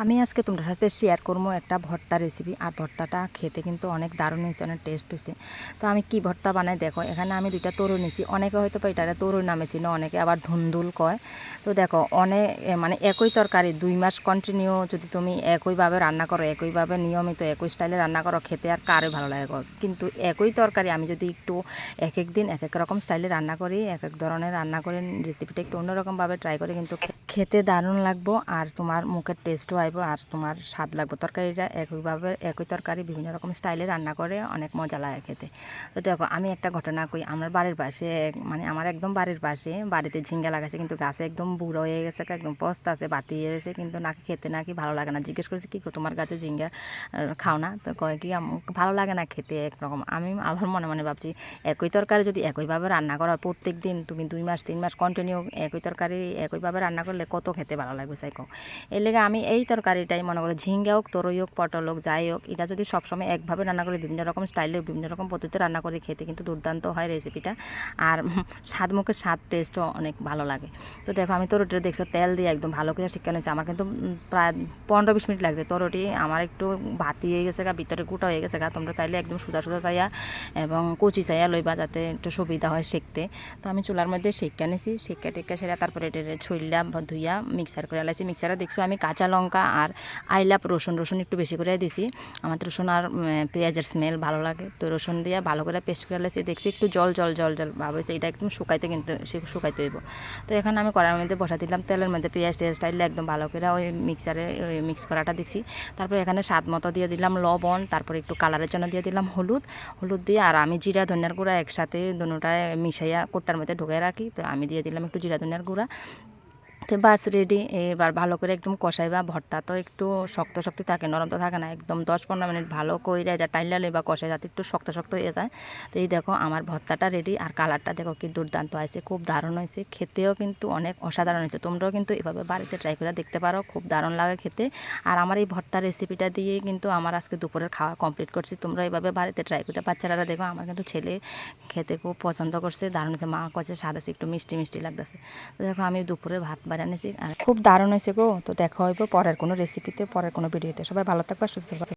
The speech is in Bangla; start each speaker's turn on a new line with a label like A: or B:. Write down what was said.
A: আমি আজকে তোমাদের সাথে শেয়ার করবো একটা ভর্তা রেসিপি। আর ভর্তাটা খেতে কিন্তু অনেক দারুণ হয়েছে, অনেক টেস্ট হয়েছে। তো আমি কি ভর্তা বানাই দেখো, এখানে আমি দুইটা তরুণ নিয়েছি। অনেকে হয়তো এটারে তরুণ নামে ছিল, অনেকে আবার ধুন্দুল কয়। তো দেখো অনেক মানে একই তরকারি 2 মাস কন্টিনিউ যদি তুমি একইভাবে রান্না করো, একইভাবে নিয়মিত একই স্টাইলে রান্না করো, খেতে আর কারে ভালো লাগে। কিন্তু একই তরকারি আমি যদি একটু এক এক দিন এক এক রকম স্টাইলে রান্না করি, এক এক ধরনের রান্না করে রেসিপিটা একটু অন্যরকমভাবে ট্রাই করি, কিন্তু খেতে দারুণ লাগবো আর তোমার মুখের টেস্টও আইবো আর তোমার স্বাদ লাগবে। তরকারিটা একইভাবে একই তরকারি বিভিন্ন রকম স্টাইলে রান্না করে অনেক মজা লাগে খেতে। তো দেখো আমি একটা ঘটনা কই, আমার বাড়ির পাশে মানে আমার একদম বাড়ির পাশে বাড়িতে ঝিঙ্গা লাগাইছে, কিন্তু গাছে একদম বুড়ো হয়ে গেছে, একদম পস্তা আছে, বাতি রয়েছে, কিন্তু নাকি খেতে নাকি ভালো লাগে না। জিজ্ঞেস করেছি কী তোমার গাছে ঝিঙ্গা খাও না? তো কয় কি ভালো লাগে না খেতে একরকম। আমি আবার মনে মনে ভাবছি একই তরকারি যদি একইভাবে রান্না করা প্রত্যেক দিন, তুমি 2 মাস 3 মাস কন্টিনিউ একই তরকারি একইভাবে রান্না করলে কত খেতে ভালো লাগবে চাইকো। এর লেগে আমি এই তরকারিটাই মনে করি, ঝিঙ্গা হোক তরই হোক পটল হোক যাই হোক, এটা যদি সবসময় একভাবে রান্না করে বিভিন্ন রকম স্টাইলে বিভিন্ন রকম পদ্ধতিতে রান্না করে খেতে কিন্তু দুর্দান্ত হয় রেসিপিটা। আর স্বাদ মুখের স্বাদ টেস্টও অনেক ভালো লাগে। তো দেখো আমি তরুটিটা দেখছো তেল দিয়ে একদম ভালো করে শিক্ষা নিয়েছি। আমার কিন্তু প্রায় 15-20 মিনিট লাগছে। তরুটি আমার একটু ভাতি হয়ে গেছে গা, ভিতরে গোটা হয়ে গেছে গা। তোমরা চাইলে একদম সুদা সুদা চাইয়া এবং কচি চাইয়া লইবা, যাতে একটু সুবিধা হয় শেখতে। তো আমি চুলার মধ্যে শিক্ষা নিয়েছি, শিক্ষা টিক্ষা সেরা তারপরে এটা ছইলা ধুইয়া মিক্সার করে আলাইছি। মিক্সারে দেখছো আমি কাঁচা লঙ্কা আর আইলাপ রসুন একটু বেশি করে দিছি। আমার রসুন আর পেঁয়াজের স্মেল ভালো লাগে, তো রসুন দিয়ে ভালো করে পেস্ট করে আলাইছি। দেখছি একটু জল জল জল জল ভাব হয়েছে, এটা একদম শুকাইতে কিন্তু শুকাইতে হইব। তো এখানে আমি কড়াইয়ের মধ্যে বসা দিলাম, তেলের মধ্যে পেঁয়াজ টেয়াজ টাইলে একদম ভালো করে ওই মিক্সারে ওই মিক্স করাটা দিচ্ছি। তারপরে এখানে স্বাদ মতো দিয়ে দিলাম লবণ, তারপরে একটু কালারের জন্য দিয়ে দিলাম হলুদ দিয়ে, আর আমি জিরা ধনিয়ার গুঁড়া একসাথে দুটোটায় মিশাইয়া কোট্টার মধ্যে ঢুকে রাখি। তো আমি দিয়ে দিলাম একটু জিরা ধনিয়ার গুঁড়া। তো বাস রেডি। এবার ভালো করে একদম কষাইবা। ভর্তা তো একটু শক্ত শক্ত থাকে, নরম তো থাকে না, একদম 10-15 মিনিট ভালো করে এটা টাইলা লইবা কষাই, যাতে একটু শক্ত শক্ত হয়ে যায়। তো এই দেখো আমার ভর্তাটা রেডি, আর কালারটা দেখো কি দুর্দান্ত হয়েছে, খুব দারুণ হয়েছে, খেতেও কিন্তু অনেক অসাধারণ হয়েছে। তোমরাও কিন্তু এভাবে বাড়িতে ট্রাই করে দেখতে পারো, খুব দারুণ লাগে খেতে। আর আমার এই ভর্তা রেসিপিটা দিয়েই কিন্তু আমার আজকে দুপুরের খাওয়া কমপ্লিট করছি। তোমরা এইভাবে বাড়িতে ট্রাই করে। বাচ্চারা দেখো আমার কিন্তু ছেলে খেতে খুব পছন্দ করছে, দারুণ হয়েছে। মা করছে স্বাদ আছে, একটু মিষ্টি মিষ্টি লাগতেছে। তো দেখো আমি দুপুরে ভাত বানিয়েছি আর খুব দারুণ হয়েছে গো। তো দেখা হইব পরের কোনো রেসিপিতে, পরের কোনো ভিডিওতে। সবাই ভালো থাকবা, সুস্থ থাকবা।